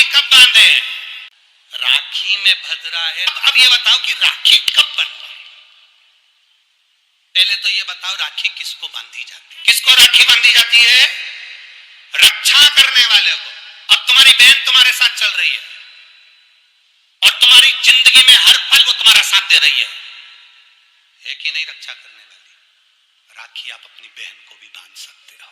राखी कब बांधे? राखी में भद्रा है। तो अब ये बताओ कि राखी कब बनवा? पहले तो ये बताओ राखी किसको बांधी जाती है? किसको राखी बांधी जाती है? रक्षा करने वाले को। अब तुम्हारी बहन तुम्हारे साथ चल रही है और तुम्हारी जिंदगी में हर पल वो तुम्हारा साथ दे रही है कि नहीं? रक्षा करने वाली राखी आप अपनी बहन को भी बांध सकते हो।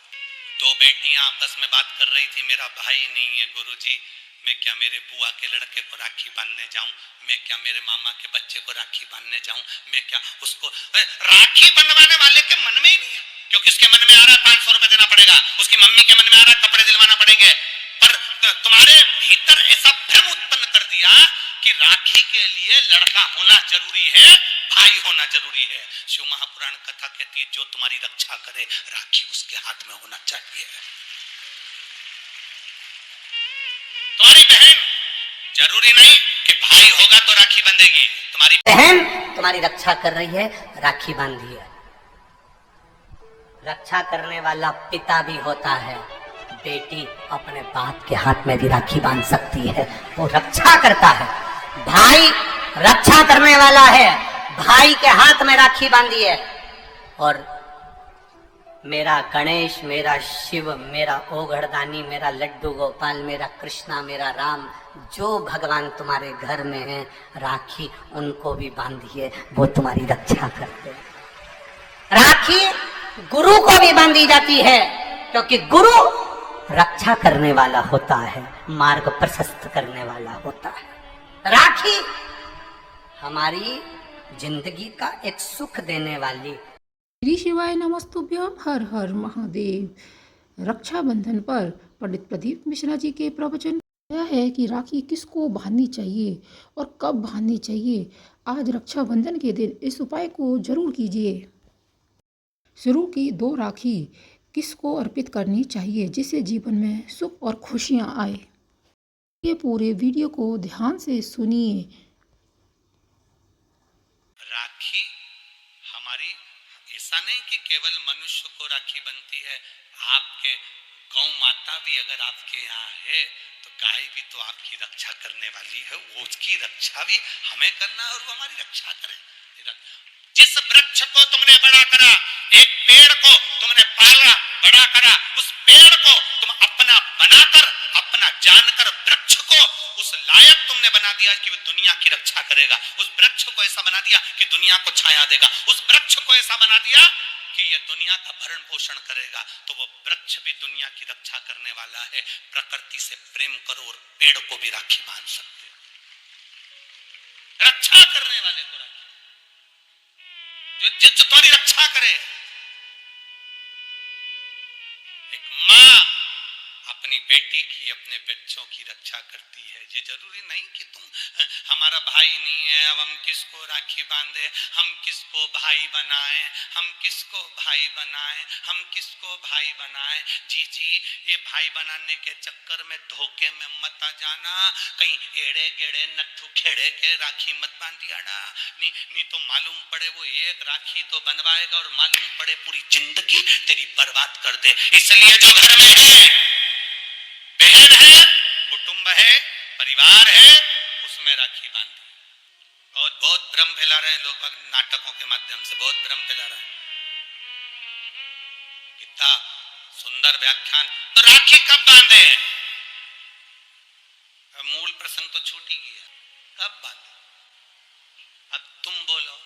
दो बेटियां आपस में बात कर रही थी, मेरा भाई नहीं है गुरुजी, मैं क्या मेरे बुआ के लड़के को राखी बांधने जाऊं? मैं क्या मेरे मामा के बच्चे को राखी बांधने जाऊं? मैं क्या उसको? राखी बंधवाने वाले के मन में ही नहीं है, क्योंकि उसके मन में आ रहा है 500 रुपए देना पड़ेगा, उसकी मम्मी के मन में आ रहा है कपड़े दिलवाना पड़ेंगे। पर तुम्हारे भीतर ऐसा भ्रम उत्पन्न कर दिया कि राखी के लिए लड़का होना जरूरी है, भाई होना जरूरी है। शिव महापुराण कथा कहती है जो तुम्हारी रक्षा करे राखी उसके हाथ में होना चाहिए। तुम्हारी बहन जरूरी नहीं कि भाई होगा तो राखी बंधेगी, तुम्हारी बहन तुम्हारी रक्षा कर रही है, राखी बांधी है। रक्षा करने वाला पिता भी होता है, बेटी अपने बाप के हाथ में भी राखी बांध सकती है, वो रक्षा करता है। भाई रक्षा करने वाला है, भाई के हाथ में राखी बांधी है। और मेरा गणेश, मेरा शिव, मेरा ओघड़दानी, मेरा लड्डू गोपाल, मेरा कृष्णा, मेरा राम, जो भगवान तुम्हारे घर में है, राखी उनको भी बांधिए, वो तुम्हारी रक्षा करते हैं। राखी गुरु को भी बांधी जाती है, क्योंकि गुरु रक्षा करने वाला होता है, मार्ग प्रशस्त करने वाला होता है। राखी हमारी जिंदगी का एक सुख देने वाली। श्री शिवाय नमस्तुभ्यम, हर हर महादेव। रक्षाबंधन पर पंडित प्रदीप मिश्रा जी के प्रवचन यह है कि राखी किसको बांधनी चाहिए और कब बांधनी चाहिए। आज रक्षाबंधन के दिन इस उपाय को जरूर कीजिए। शुरू की 2 राखी किसको अर्पित करनी चाहिए जिससे जीवन में सुख और खुशियां आए। ये पूरे वीडियो को ध्यान से सुनिए। राखी हमारी ऐसा नहीं कि केवल मनुष्य को राखी बनती है, आपके गौ माता भी अगर आपके यहाँ है तो गाय भी तो आपकी रक्षा करने वाली है, वो उसकी रक्षा भी हमें करना है और वो हमारी रक्षा करे। जिस वृक्ष को तुमने बड़ा करा, एक पेड़ को तुमने पाला बड़ा करा, उस पेड़ को तुम अपना बनाकर, अपना जानकर वृक्ष को उस लायक तुमने बना दिया कि वो दुनिया की रक्षा करेगा। उस वृक्ष को ऐसा बना दिया कि दुनिया को छाया देगा। उस वृक्ष को ऐसा बना दिया कि ये दुनिया का भरण पोषण करेगा। तो वो वृक्ष भी दुनिया की रक्षा करने वाला है। प्रकृति से प्रेम करो और पेड़ को भी राखी बांध सकते हो। रक्षा करने वाले को राखी, जो तुम्हारी रक्षा करे। एक माँ अपनी बेटी की, अपने बच्चों की रक्षा करती है। ये जरूरी नहीं कि तुम हमारा भाई नहीं है अब हम किसको राखी बांधे, हम किसको भाई बनाएं, हम किसको भाई बनाएं, हम किसको भाई बनाएं। जी ये भाई बनाने के चक्कर में धोखे में मत आ जाना, कहीं एड़े गेड़े नट्ठू खेड़े के राखी मत बांधिया ना। नहीं तो मालूम पड़े वो एक राखी तो बनवाएगा और मालूम पड़े पूरी जिंदगी तेरी बर्बाद कर दे। इसलिए जो घर में है, बहन है, कुटुंब है, परिवार है, उसमें राखी बांधी। बहुत भ्रम फैला रहे हैं लोग, नाटकों के माध्यम से बहुत भ्रम फैला रहे हैं। कितना सुंदर व्याख्यान। तो राखी कब बांधे? मूल प्रसंग तो छूट ही गया, कब बांधे? अब तुम बोलो।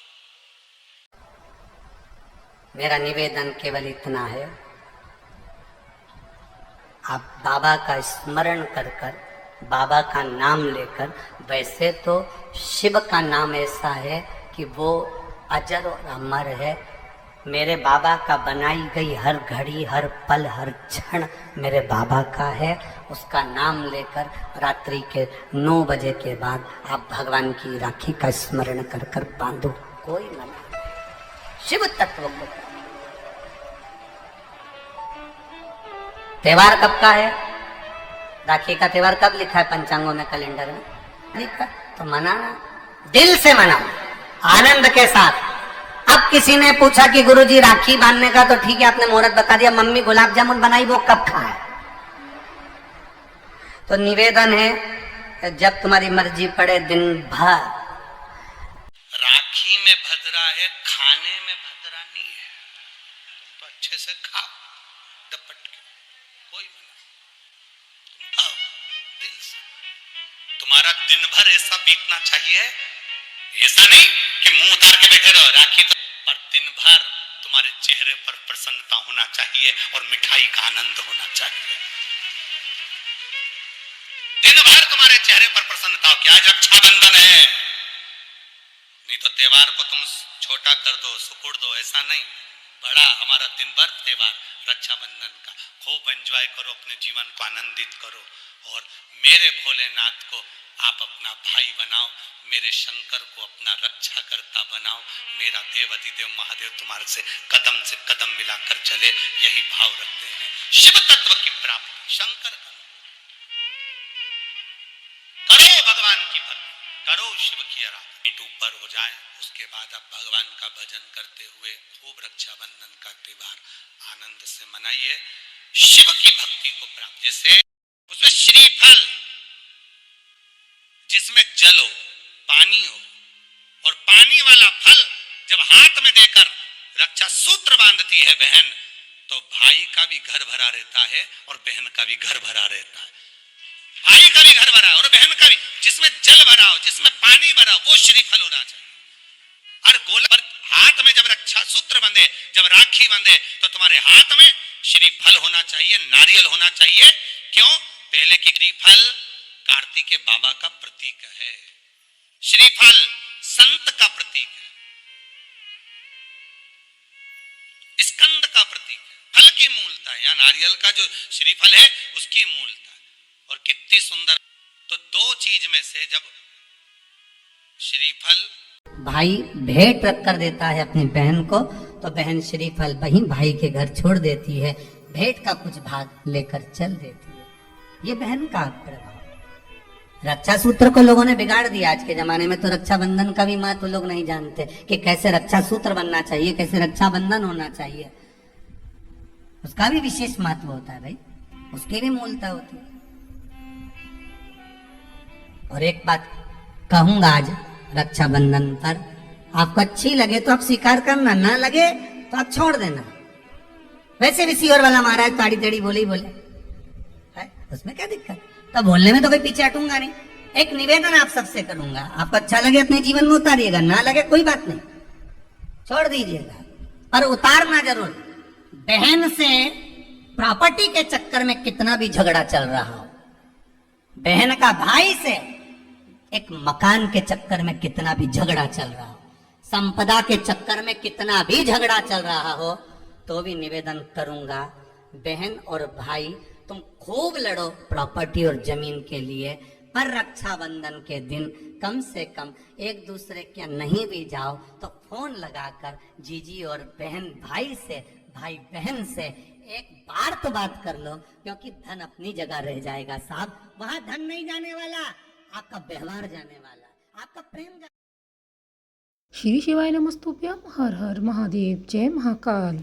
मेरा निवेदन केवल इतना है, आप बाबा का स्मरण कर कर, बाबा का नाम लेकर, वैसे तो शिव का नाम ऐसा है कि वो अजर और अमर है। मेरे बाबा का बनाई गई हर घड़ी, हर पल, हर क्षण मेरे बाबा का है। उसका नाम लेकर रात्रि के 9 बजे के बाद आप भगवान की राखी का स्मरण कर कर बांधो, कोई मना। शिव तत्व को। त्योहार कब का है? राखी का त्योहार कब लिखा है पंचांगों में, कैलेंडर में लिखा? तो मनाना, दिल से मनाओ, आनंद के साथ। अब किसी ने पूछा कि गुरुजी राखी बांधने का तो ठीक है, आपने मुहूर्त बता दिया, मम्मी गुलाब जामुन बनाई, वो कब खाए? तो निवेदन है, जब तुम्हारी मर्जी पड़े दिन भर। राखी में भद्रा है, खाने में भद्रा नहीं है। तुम तो अच्छे से खाओ डपट के, कोई मना, तुम खाओ दिल से। तुम्हारा दिन भर ऐसा बीतना चाहिए, ऐसा नहीं कि मुंह उतार के बैठे रहो राखी तो, पर दिन भर तुम्हारे चेहरे पर प्रसन्नता होना चाहिए और मिठाई का आनंद होना चाहिए। दिन भर तुम्हारे चेहरे पर प्रसन्नता हो कि आज रक्षाबंधन है, नहीं तो त्योहार को तुम छोटा कर दो, सुकुड़ दो, ऐसा नहीं। बड़ा हमारा दिन भर त्योहार रक्षाबंधन का, खूब एंजॉय करो, अपने जीवन को आनंदित करो और मेरे भोलेनाथ को आप अपना भाई बनाओ, मेरे शंकर को अपना रक्षा करता बनाओ। मेरा देव अधिदेव महादेव तुम्हारे से कदम मिलाकर चले, यही भाव रखते हैं। शिव तत्व की प्राप्ति, शंकर करो, भगवान की भक्ति करो, शिव की आराधना। मीट ऊपर हो जाए, उसके बाद आप भगवान का भजन करते हुए खूब रक्षाबंधन का त्योहार आनंद से मनाइए। शिव की भक्ति को प्राप्त, जैसे उसमें श्रीफल, जिसमें जल हो, पानी हो, और पानी वाला फल जब हाथ में देकर रक्षा सूत्र बांधती है बहन, तो भाई का भी घर भरा रहता है और बहन का भी घर भरा रहता है। भाई का भी घर भरा और बहन का भी, जिसमें जल भरा हो, जिसमें पानी भरा हो, वो श्रीफल होना चाहिए। और गोला पर हाथ में जब रक्षा सूत्र बंधे, जब राखी बंधे, तो तुम्हारे हाथ में श्रीफल होना चाहिए, नारियल होना चाहिए। क्यों? पहले की श्रीफल कार्तिकेय बाबा का प्रतीक है, श्रीफल संत का प्रतीक है, स्कंद का प्रतीक है, फल की मूलता है। यहाँ नारियल का जो श्रीफल है उसकी मूलता है, और कितनी सुंदर। तो दो चीज में से जब श्रीफल भाई भेंट रख कर देता है अपनी बहन को, तो बहन श्रीफल वहीं भाई के घर छोड़ देती है, भेंट का कुछ भाग लेकर चल देती है। ये बहन का प्रभाव। रक्षा सूत्र को लोगों ने बिगाड़ दिया आज के जमाने में, तो रक्षाबंधन का भी महत्व लोग नहीं जानते कि कैसे रक्षा सूत्र बनना चाहिए, कैसे रक्षाबंधन होना चाहिए। उसका भी विशेष महत्व होता है भाई, उसकी भी मूलता होती है। और एक बात कहूंगा आज रक्षाबंधन पर, आपको अच्छी लगे तो आप स्वीकार करना, ना लगे तो आप छोड़ देना। वैसे भी सीवर वाला महाराज ताड़ी तेड़ी बोले ही बोले है, उसमें क्या दिक्कत? तो बोलने में तो कोई पीछे हटूंगा नहीं। एक निवेदन आप सबसे करूंगा, आपको अच्छा लगे अपने जीवन में उतारिएगा, ना लगे कोई बात नहीं, छोड़ दीजिएगा, पर उतारना जरूर। बहन से प्रॉपर्टी के चक्कर में कितना भी झगड़ा चल रहा हो, बहन का भाई से एक मकान के चक्कर में कितना भी झगड़ा चल रहा हो, संपदा के चक्कर में कितना भी झगड़ा चल रहा हो, तो भी निवेदन करूंगा, बहन और भाई तुम खूब लड़ो प्रॉपर्टी और जमीन के लिए, पर रक्षाबंधन के दिन कम से कम एक दूसरे के नहीं भी जाओ तो फोन लगाकर जीजी और बहन भाई से, भाई बहन से एक बार तो बात कर लो, क्योंकि धन अपनी जगह रह जाएगा साहब, वहां धन नहीं जाने वाला, आपका व्यवहार जाने वाला, आपका प्रेम श्री शिवाय नमस्तुभ्यम। हर हर महादेव। जय महाकाल।